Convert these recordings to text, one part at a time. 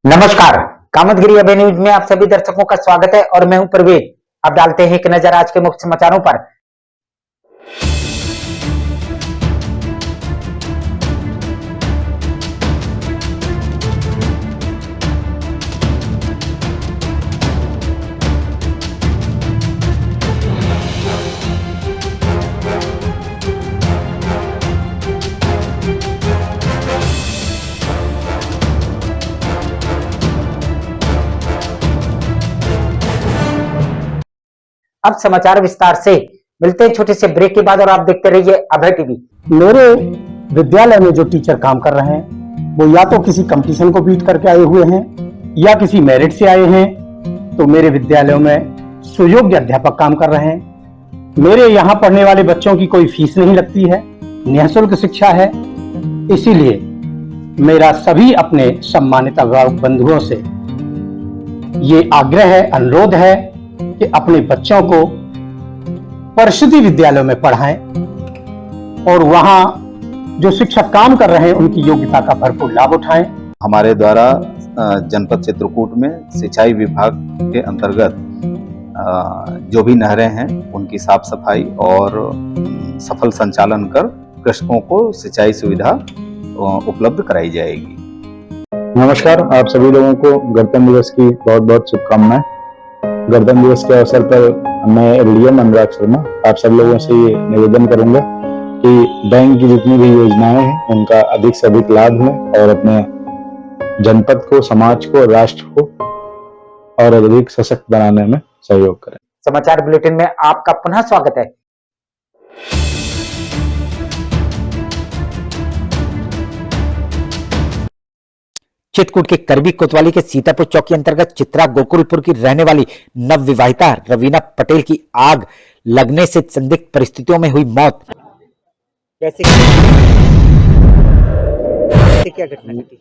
नमस्कार, कामतगिरी अभय न्यूज में आप सभी दर्शकों का स्वागत है और मैं हूं प्रवीण। अब डालते हैं एक नजर आज के मुख्य समाचारों पर। अब समाचार विस्तार से। मिलते हैं छोटे से ब्रेक के बाद और आप देखते रहिए अभय टीवी। मेरे विद्यालय में जो टीचर काम कर रहे हैं वो या तो किसी कंपटीशन को बीट करके आए हुए हैं या किसी मेरिट से आए हैं। तो मेरे विद्यालयों में सुयोग्य अध्यापक काम कर रहे हैं। मेरे यहाँ पढ़ने वाले बच्चों की कोई फीस नहीं लगती है, निःशुल्क शिक्षा है। इसीलिए मेरा सभी अपने सम्मानित अभिभावक बंधुओं से ये आग्रह है, अनुरोध है कि अपने बच्चों को परिषदीय विद्यालयों में पढ़ाएं और वहां जो शिक्षक काम कर रहे हैं उनकी योग्यता का भरपूर लाभ उठाएं। हमारे द्वारा जनपद चित्रकूट में सिंचाई विभाग के अंतर्गत जो भी नहरें हैं उनकी साफ सफाई और सफल संचालन कर कृषकों को सिंचाई सुविधा उपलब्ध कराई जाएगी। नमस्कार, आप सभी लोगों को गणतंत्र दिवस की बहुत बहुत शुभकामनाएं। गणतंत्र दिवस के अवसर पर मैं एलडीएम अनुराग शर्मा आप सब लोगों से ये निवेदन करूंगा कि बैंक की जितनी भी योजनाएं हैं उनका अधिक से अधिक लाभ लें और अपने जनपद को, समाज को, राष्ट्र को और अधिक सशक्त बनाने में सहयोग करें। समाचार बुलेटिन में आपका पुनः स्वागत है। चित्रकूट के करबी कोतवाली के सीतापुर चौकी अंतर्गत चित्रा गोकुलपुर की रहने वाली नवविवाहिता रवीना पटेल की आग लगने से संदिग्ध परिस्थितियों में हुई मौत। कैसे क्या घटना घटी?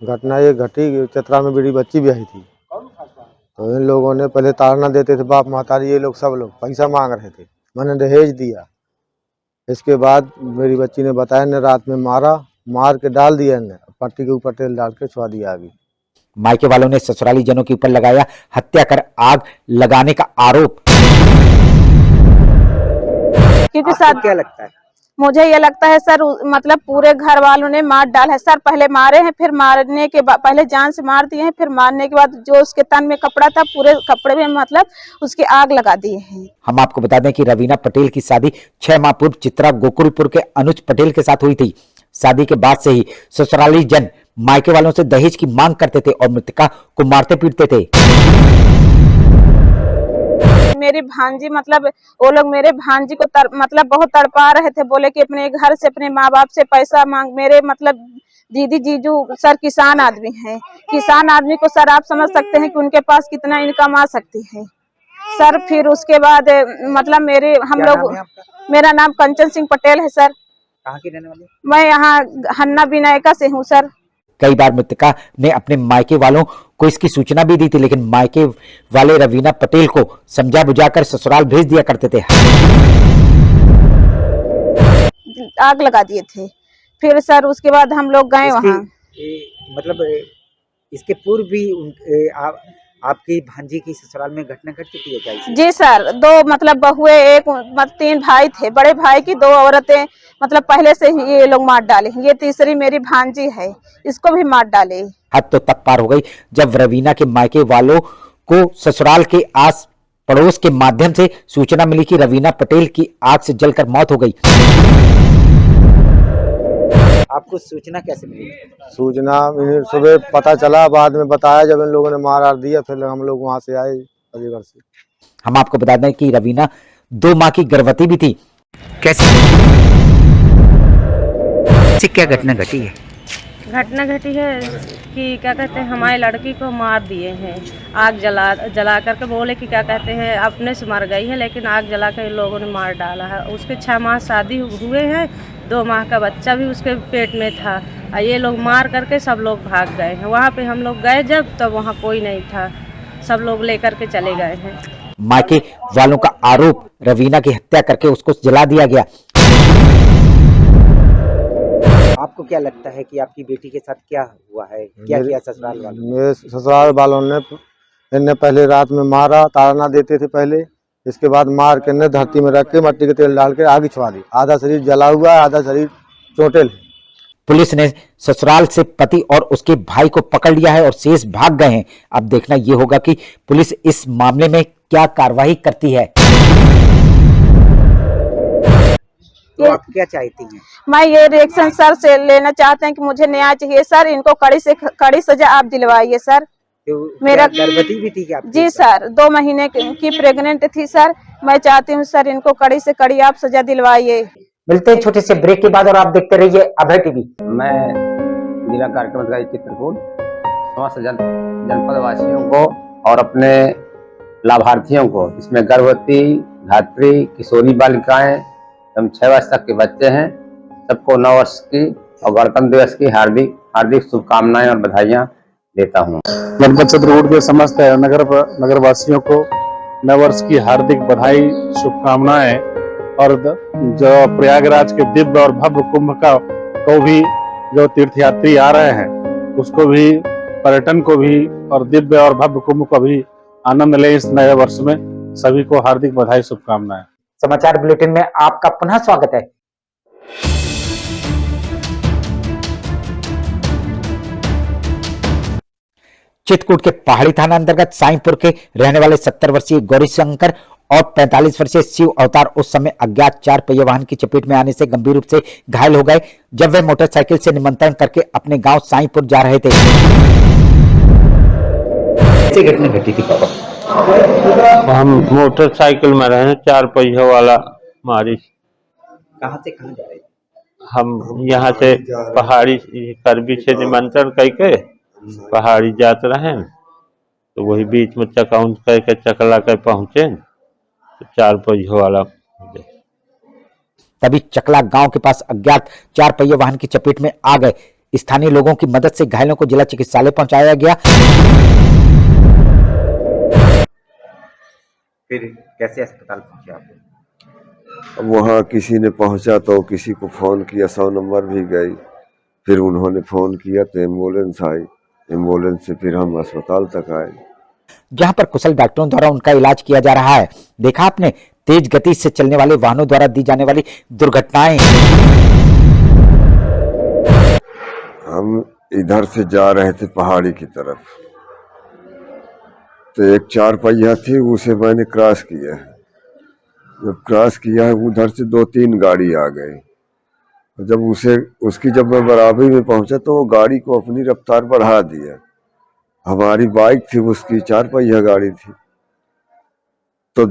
घटना ये घटी, चित्रा में बड़ी बच्ची भी आई थी। तो इन लोगों ने पहले ताड़ना देते थे, बाप महतारी ये लोग सब लोग पैसा मांग रहे थे, मैंने दहेज दिया। इसके बाद मेरी बच्ची ने बताया, ने रात में मार के डाल दिया, ने पट्टी के ऊपर तेल डाल के छुआ दिया आगे। मायके वालों ने ससुराली जनों के ऊपर लगाया हत्या कर आग लगाने का आरोप। क्योंकि सर क्या लगता है? मुझे ये लगता है सर, मतलब पूरे घर वालों ने मार डाला है सर। पहले मारे हैं, फिर मारने के बाद पहले जान से मार दिए हैं, फिर मारने के बाद जो उसके तन में कपड़ा था पूरे कपड़े में मतलब उसकी आग लगा दिए हैं। हम आपको बता दें कि रवीना पटेल की शादी 6 माह पूर्व चित्रा गोकुलपुर के अनुज पटेल के साथ हुई थी। शादी के बाद से ही ससुराली जन मायके वालों से दहेज की मांग करते थे और मृतका को मारते पीटते थे। मेरी भांजी मतलब वो लोग मेरे भांजी को मतलब बहुत तड़पा रहे थे, बोले कि अपने घर से अपने माँ बाप से पैसा मांग। मेरे मतलब दीदी जीजू सर किसान आदमी हैं। किसान आदमी को सर आप समझ सकते हैं कि उनके पास कितना इनकम आ सकती है सर। फिर उसके बाद मतलब मेरा नाम कंचन सिंह पटेल है सर। कहाँ की रहने वाली? मैं यहाँ हन्ना विनायका से हूँ सर। कई बार मृतका ने अपने मायके वालों को इसकी सूचना भी दी थी, लेकिन मायके वाले रवीना पटेल को समझा बुझाकर ससुराल भेज दिया करते थे। आग लगा दिए थे। फिर सर उसके बाद हम लोग गए वहाँ। मतलब इसके पूर्व भी आपकी भांजी की ससुराल में घटना घट चुकी है क्या? जी सर, 2 मतलब बहुए, एक 3 भाई थे। बड़े भाई की 2 औरतें मतलब पहले से ही ये लोग मार डाले। ये तीसरी मेरी भांजी है, इसको भी मार डाले। हद तो तब पार हो गई जब रवीना के मायके वालों को ससुराल के आस पड़ोस के माध्यम से सूचना मिली कि रवीना पटेल की आग से जलकर मौत हो गई। आपको सूचना कैसे मिली? सूचना सुबह पता चला, बाद में बताया जब इन लोगों ने मार दिया। फिर हम लोग वहाँ से आए अलीगढ़ से। हम आपको बता दें कि रवीना 2 माह की गर्भवती भी थी। कैसे क्या घटना घटी है? घटना घटी है कि क्या कहते हैं, हमारी लड़की को मार दिए हैं। आग जला करके बोले कि क्या कहते हैं अपने से मर गई है, लेकिन आग जला कर इन लोगों ने मार डाला है। उसके 6 माह शादी हुए हैं, 2 माह का बच्चा भी उसके पेट में था। ये लोग मार करके सब लोग भाग गए हैं। वहाँ पे हम लोग गए जब, तब वहाँ कोई नहीं था, सब लोग लेकर के चले गए हैं। मायके वालों का आरोप, रवीना की हत्या करके उसको जला दिया गया। आपको क्या लगता है कि आपकी बेटी के साथ क्या हुआ है, क्या किया ससुराल वालों ने? मेरे ससुराल वालों ने इन्हें पहले रात में मारा, ताड़ना देते थे पहले, इसके बाद मार के इन्हें धरती में रख के मट्टी के तेल डाल के आग छिड़वा दी। आधा शरीर जला हुआ है, आधा शरीर चोटिल है। पुलिस ने ससुराल से पति और उसके भाई को पकड़ लिया है और शेष भाग गए हैं। अब देखना यह होगा कि पुलिस इस मामले में क्या कार्रवाई करती है। तो आप क्या चाहती हैं? मैं ये रिएक्शन सर से लेना चाहते हैं कि मुझे न्याय चाहिए सर, इनको कड़ी से कड़ी सजा आप दिलवाइए सर। तो मेरा गर्भवती भी थी क्या आपकी? जी सर, 2 महीने की प्रेग्नेंट थी सर। मैं चाहती हूँ सर, इनको कड़ी से कड़ी आप सजा दिलवाइए। मिलते हैं छोटे से ब्रेक के बाद और आप देखते रहिए अभय टीवी। मैं जिला कार्यक्रम अधिकारी चित्रकूट समस्त जनपद वासियों को और अपने लाभार्थियों को, इसमें गर्भवती, धात्री, किशोरी बालिकाएं एवं 6 वर्ष तक के बच्चे हैं, सबको 9 वर्ष की और गणतंत्र दिवस की हार्दिक हार्दिक शुभकामनाएं और बधाइयां देता हूं। जनपद चित्रकूट के समस्त नगर वासियों को नव वर्ष की हार्दिक बधाई, शुभकामनाएं और जो प्रयागराज के दिव्य और भव्य कुंभ को भी जो तीर्थयात्री आ रहे हैं उसको भी, पर्यटन को भी और दिव्य और भव्य कुंभ को भी आनंद ले इस नए वर्ष में। सभी को हार्दिक बधाई, शुभकामनाएं। समाचार बुलेटिन में आपका पुनः स्वागत है। चित्रकूट के पहाड़ी थाना अंतर्गत साईंपुर के रहने वाले 70 वर्षीय गौरी शंकर और 45 वर्षीय शिव अवतार उस समय अज्ञात 4 पहिया वाहन की चपेट में आने से गंभीर रूप से घायल हो गए जब वे मोटरसाइकिल से निमंत्रण करके अपने गांव साईंपुर जा रहे थे। ऐसी घटना घटी थी पापा? हम मोटरसाइकिल में रहे, 4 पहिया वाला मारी। कहां से कहां जा रहे थे? हम यहाँ से पहाड़ी करबी से निमंत्रण करके पहाड़ी जाते रहे, तो वही बीच में चकाउंट करके चकला कर पहुंचे तो 4 पहिया वाला। तभी चकला गांव के पास अज्ञात 4 पहिया वाहन की चपेट में आ गए। स्थानीय लोगों की मदद से घायलों को जिला चिकित्सालय पहुंचाया गया। फिर कैसे अस्पताल पहुंचे आप? वहाँ किसी ने पहुंचा तो किसी को फोन किया, 100 नंबर भी गई, फिर उन्होंने फोन किया तो एम्बुलेंस आई, एम्बुलेंस से फिर हम अस्पताल तक आए, जहां पर कुशल डॉक्टरों द्वारा उनका इलाज किया जा रहा है। देखा आपने तेज गति से चलने वाले वाहनों द्वारा दी जाने वाली दुर्घटनाएं। हम इधर से जा रहे थे पहाड़ी की तरफ, तो एक 4 पहिया थी, उसे मैंने क्रॉस किया। जब क्रॉस किया है उधर से 2-3 गाड़ी आ गई। जब उसकी जब मैं बराबरी में पहुंचा तो वो गाड़ी को अपनी रफ्तार बढ़ा दिया। हमारी बाइक थी, उसकी 4 पहिया गाड़ी थी, तो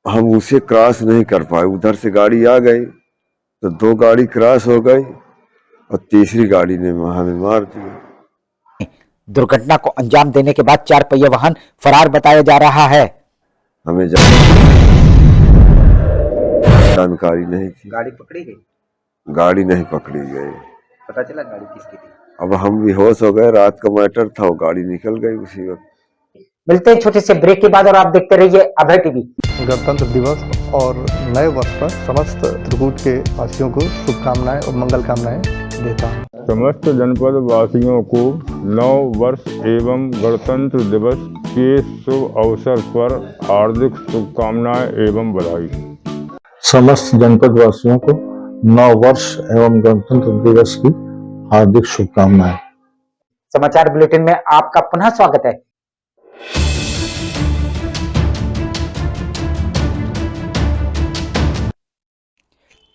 हम उसे क्रॉस नहीं कर पाए। उधर से गाड़ी आ गई तो 2 गाड़ी क्रॉस हो गई और तीसरी गाड़ी ने हमें मार दिया। दुर्घटना को अंजाम देने के बाद 4 पहिया वाहन फरार बताया जा रहा है। हमें जानकारी नहीं थी। गाड़ी पकड़ी गई? गाड़ी नहीं पकड़ी गई। पता चला गाड़ी किसकी थी? अब हम बेहोश हो गए, रात का मैटर था, वो गाड़ी निकल गई उसी वक्त। मिलते हैं छोटे से ब्रेक के बाद और आप देखते रहिए अभय टीवी। गणतंत्र दिवस और नए वर्ष पर समस्त त्रिकूट के वासियों को शुभकामनाएं और मंगल कामनाएं देता हूँ। समस्त जनपद वासियों को नव वर्ष एवं गणतंत्र दिवस के शुभ अवसर पर हार्दिक शुभकामनाएं एवं बधाई। समस्त जनपद वासियों को नव वर्ष एवं गणतंत्र दिवस की हार्दिक शुभकामनाएं। समाचार बुलेटिन में आपका पुनः स्वागत है।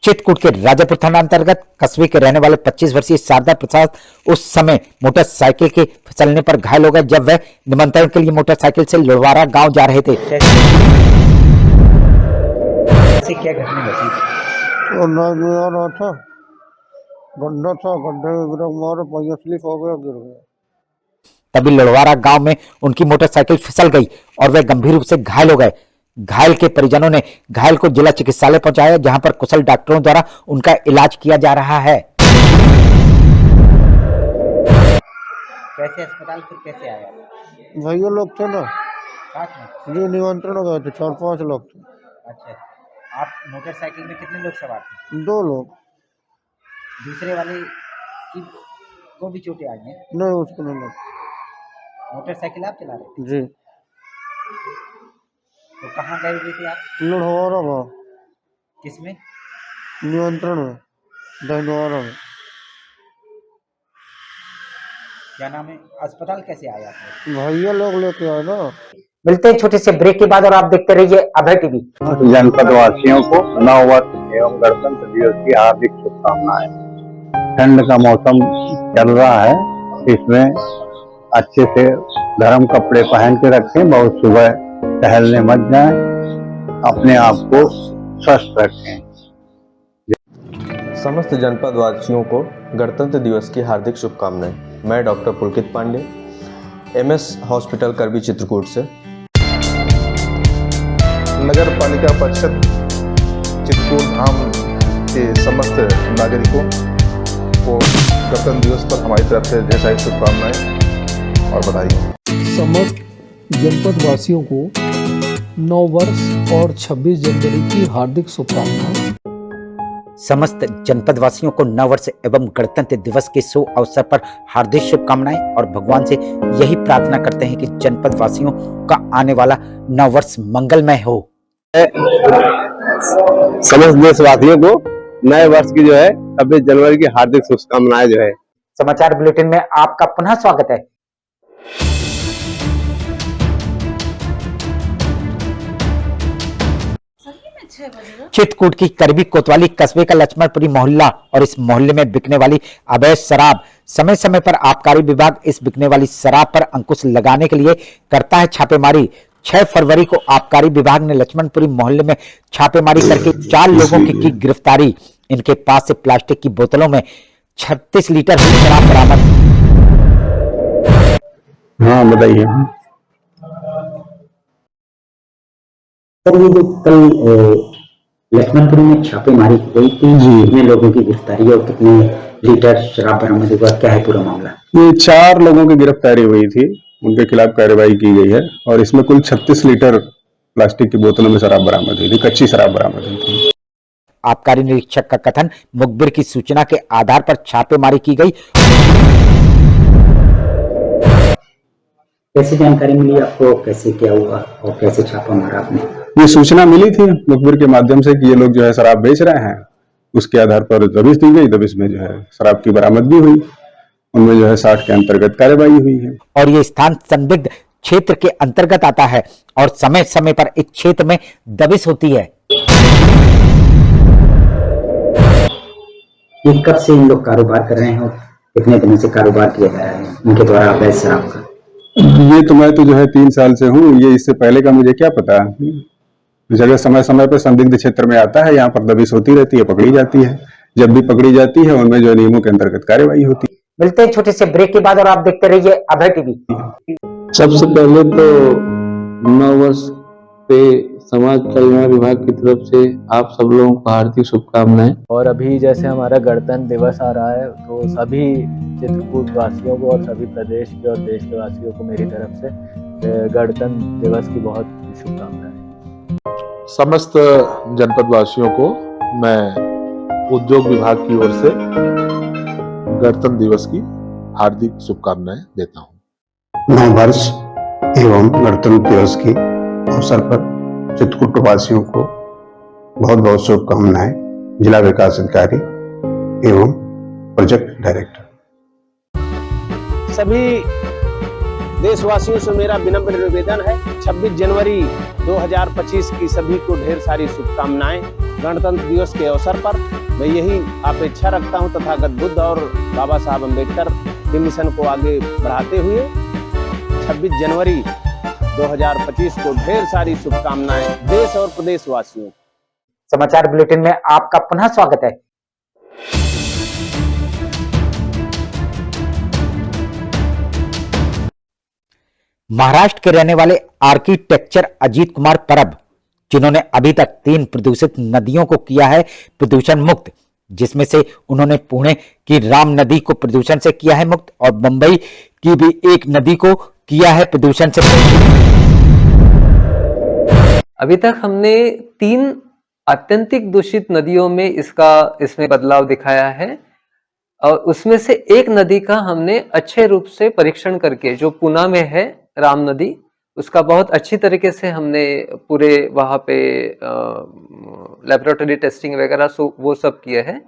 चित्रकूट के राजापुर थाना अंतर्गत कस्बे के रहने वाले 25 वर्षीय शारदा प्रसाद उस समय मोटरसाइकिल के फिसलने पर घायल हो गए जब वह निमंत्रण के लिए मोटरसाइकिल से लुड़वारा गांव जा रहे थे। क्या घटना घटी? गड्ढा था, गड्ढे में मारे, पहिया स्लिप हो गया, गिर गया। तभी लुड़वारा गांव में उनकी मोटरसाइकिल फिसल गई और वे गंभीर रूप से घायल हो गए। घायल के परिजनों ने घायल को जिला चिकित्सालय पहुंचाया जहां पर कुशल डॉक्टरों द्वारा उनका इलाज किया जा रहा है। कैसे अस्पताल फिर कैसे आया? भैया लोग थे ना साथ में? जी, निमंत्रण गए थे, 4-5 लोग थे। अच्छा, आप मोटरसाइकिल में कितने लोग सवार थे? 2 लोग। दूसरे वाले को भी चोटें आई हैं? नहीं, उसको नहीं लगा। मोटरसाइकिल आप चला रहे थे? जी। तो कहाँ गए हुए थे आप? लड़वारा में, किसमें? नियंत्रण में, दहनवारा में। क्या नाम है? अस्पताल कैसे आया आपने? भैया लोग लेके आए ना। मिलते हैं छोटे से ब्रेक के बाद और आप देखते रहिए अभय टीवी। जनपद वासियों को नव वर्ष एवं गणतंत्र दिवस की हार्दिक शुभकामनाएं। ठंड का मौसम चल रहा है, इसमें अच्छे से गर्म कपड़े पहन के रखें, बहुत सुबह टहलने मत जाएं, अपने आप को स्वस्थ रखें। समस्त जनपद वासियों को गणतंत्र दिवस की हार्दिक शुभकामनाएं। मैं डॉक्टर पुलकित पांडे, MS हॉस्पिटल करबी चित्रकूट से। नगर पालिका परिषद चित्रकूट धाम के समस्त नागरिकों को गणतंत्र दिवस पर हमारी तरफ से ढेर सारी शुभकामनाएं और बधाई। समस्त जनपद वासियों को नव वर्ष और 26 जनवरी की हार्दिक शुभकामनाएं। समस्त जनपद वासियों को नव वर्ष एवं गणतंत्र दिवस के शुभ अवसर पर हार्दिक शुभकामनाएं और भगवान से यही प्रार्थना करते हैं कि जनपद वासियों का आने वाला नव वर्ष मंगलमय हो। समस्त देशवासियों को नए वर्ष की जो है 26 जनवरी की हार्दिक शुभकामनाएं जो है। समाचार बुलेटिन में आपका पुनः स्वागत है। चित्रकूट की करबी कोतवाली कस्बे का लक्ष्मणपुरी मोहल्ला और इस मोहल्ले में बिकने वाली अवैध शराब, समय समय पर आबकारी विभाग इस बिकने वाली शराब पर अंकुश लगाने के लिए करता है छापेमारी। 6 फरवरी को आबकारी विभाग ने लक्ष्मणपुरी मोहल्ले में छापेमारी करके 4 लोगों की गिरफ्तारी। इनके पास से प्लास्टिक की बोतलों में 36 लीटर शराब बरामद। हाँ बताइए। सर, ये जो कल लक्ष्मणपुरी में छापेमारी की गई थी, कितने लोगों की गिरफ्तारी और कितने लीटर शराब बरामद हुआ, क्या है पूरा मामला? ये 4 लोगों की गिरफ्तारी हुई थी, उनके खिलाफ कार्रवाई की गई है और इसमें कुल 36 लीटर प्लास्टिक की बोतलों में शराब बरामद हुई थी, कच्ची शराब बरामद हुई थी। आबकारी निरीक्षक का कथन, मुखबिर की सूचना के आधार पर छापेमारी की गई। कैसे जानकारी मिली आपको, कैसे क्या हुआ और कैसे छापा मारा आपने? ये सूचना मिली थी मुखबिर के माध्यम से कि ये लोग जो है शराब बेच रहे हैं, उसके आधार पर दबिश दी गई, दबिश में जो है शराब की बरामदगी हुई, उनमें जो है 60 के अंतर्गत कार्रवाई हुई है। और ये स्थान संदिग्ध क्षेत्र के अंतर्गत आता है और समय समय पर इस क्षेत्र में दबिश होती है। ये कब से इन लोग कारोबार कर रहे हैं और कितने दिनों से कारोबार किया जा रहा है उनके द्वारा अवैध शराब का? ये तो मैं तो जो है 3 साल से हूँ, ये इससे पहले का मुझे क्या पता। जगह समय समय पर संदिग्ध क्षेत्र में आता है, यहाँ पर दबिश होती रहती है, पकड़ी जाती है। जब भी पकड़ी जाती है उनमें जो नियमों के अंतर्गत कार्रवाई होती है। मिलते हैं छोटे से ब्रेक के बाद और आप देखते रहिए अभय टीवी। सबसे पहले तो नव वर्ष पे समाज कल्याण विभाग की तरफ से आप सब लोगों को हार्दिक शुभकामनाएं। और अभी जैसे हमारा गणतंत्र दिवस आ रहा है, तो सभी चित्रकूट वासियों को और सभी प्रदेश के और देश के वासियों को मेरी तरफ से गणतंत्र दिवस की बहुत शुभकामनाएं। समस्त जनपद वासियों को मैं उद्योग विभाग की ओर से गणतंत्र दिवस की हार्दिक शुभकामनाएं देता हूं। नव वर्ष एवं गणतंत्र दिवस के अवसर पर चित्रकूट वासियों को बहुत बहुत शुभकामनाएं। जिला विकास अधिकारी एवं प्रोजेक्ट डायरेक्टर। सभी देशवासियों से मेरा विनम्र निवेदन है, 26 जनवरी 2025 की सभी को ढेर सारी शुभकामनाएं। गणतंत्र दिवस के अवसर पर मैं यही अपेक्षा रखता हूं तथागत बुद्ध और बाबा साहब अम्बेडकर के मिशन को आगे बढ़ाते हुए 26 जनवरी 2025 को ढेर सारी शुभकामनाएं देश और प्रदेश वासियों। समाचार बुलेटिन में आपका पुनः स्वागत है। महाराष्ट्र के रहने वाले आर्किटेक्चर अजीत कुमार परब, जिन्होंने अभी तक 3 प्रदूषित नदियों को किया है प्रदूषण मुक्त, जिसमें से उन्होंने पुणे की राम नदी को प्रदूषण से किया है मुक्त और मुंबई की भी एक नदी को किया है प्रदूषण से मुक्त। अभी तक हमने 3 अत्यंतिक दूषित नदियों में इसमें बदलाव दिखाया है। और उसमें से एक नदी का हमने अच्छे रूप से परीक्षण करके, जो पूना में है राम नदी, उसका बहुत अच्छी तरीके से हमने पूरे वहाँ पे लेबोरेटरी टेस्टिंग वगैरह वो सब किए हैं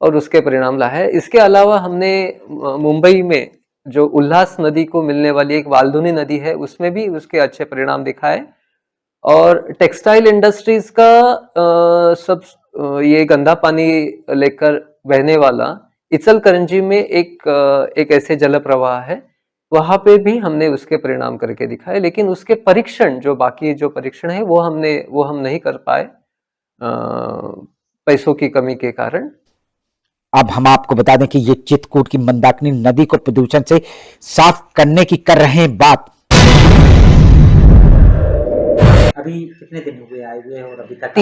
और उसके परिणाम ला है। इसके अलावा हमने मुंबई में जो उल्लास नदी को मिलने वाली एक वाल्दुनी नदी है, उसमें भी उसके अच्छे परिणाम दिखाए। और टेक्सटाइल इंडस्ट्रीज का ये गंदा पानी लेकर बहने वाला इचलकरंजी में एक ऐसे जल प्रवाह है, वहां पे भी हमने उसके परिणाम करके दिखाए। लेकिन उसके परीक्षण, जो बाकी जो परीक्षण है वो हम नहीं कर पाए पैसों की कमी के कारण। अब हम आपको बता दें कि ये चित्रकूट की मंदाकिनी नदी को प्रदूषण से साफ करने की कर रहे हैं बात। अभी कितने दिन हुए आए हुए और अभी तक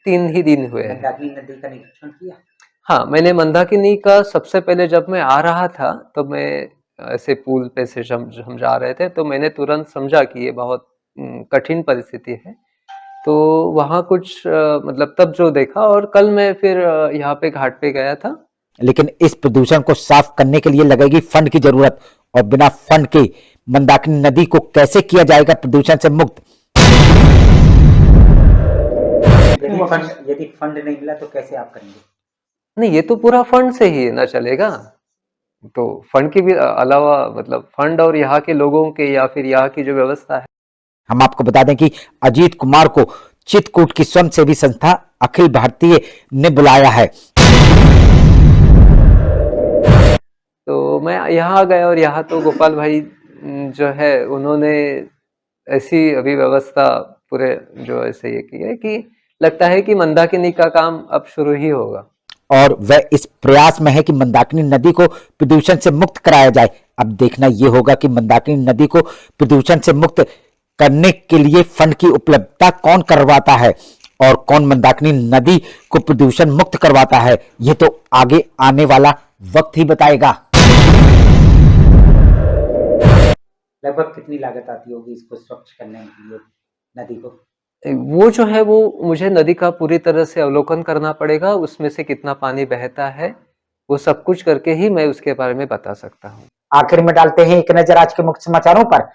तीन ही दिन हुए हैं। मंदाकिनी नदी का निरीक्षण किया? हाँ, मैंने मंदाकिनी का सबसे पहले जब मैं आ रहा था तो मैं ऐसे पुल पे से हम जा रहे थे, तो मैंने तुरंत समझा कि ये बहुत कठिन परिस्थिति है। तो वहाँ कुछ मतलब तब जो देखा, और कल मैं फिर यहाँ पे घाट पे गया था। लेकिन इस प्रदूषण को साफ करने के लिए लगेगी फंड की जरूरत, और बिना फंड के मंदाकिनी नदी को कैसे किया जाएगा प्रदूषण से मुक्त? यदि फंड नहीं मिला तो कैसे आप करेंगे? नहीं, ये तो पूरा फंड से ही ना चलेगा। तो फंड के भी अलावा, मतलब फंड और यहाँ के लोगों के या फिर यहाँ की जो व्यवस्था है। हम आपको बता दें कि अजीत कुमार को चित्रकूट की स्वयंसेवी संस्था अखिल भारतीय ने बुलाया है। तो मैं यहाँ गया और यहाँ तो गोपाल भाई जो है उन्होंने ऐसी अभी व्यवस्था पूरे जो ऐसे ये की है कि लगता है कि मंदाकिनी का काम अब शुरू ही होगा। और वह इस प्रयास में है कि मंदाकिनी नदी को प्रदूषण से मुक्त कराया जाए। अब देखना यह होगा कि मंदाकिनी नदी को प्रदूषण से मुक्त करने के लिए फंड की उपलब्धता कौन करवाता है और कौन मंदाकिनी नदी को प्रदूषण मुक्त करवाता है, यह तो आगे आने वाला वक्त ही बताएगा। लगभग कितनी लागत आती होगी इसको स्वच्छ करने के लिए नदी को? वो जो है वो मुझे नदी का पूरी तरह से अवलोकन करना पड़ेगा, उसमें से कितना पानी बहता है वो सब कुछ करके ही मैं उसके बारे में बता सकता हूँ। आखिर में डालते हैं एक नजर आज के मुख्य समाचारों पर।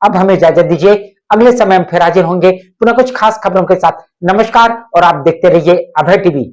अब हमें इजाजत दीजिए, अगले समय हम फिर हाजिर होंगे पुनः कुछ खास खबरों के साथ। नमस्कार और आप देखते रहिए अभय टीवी।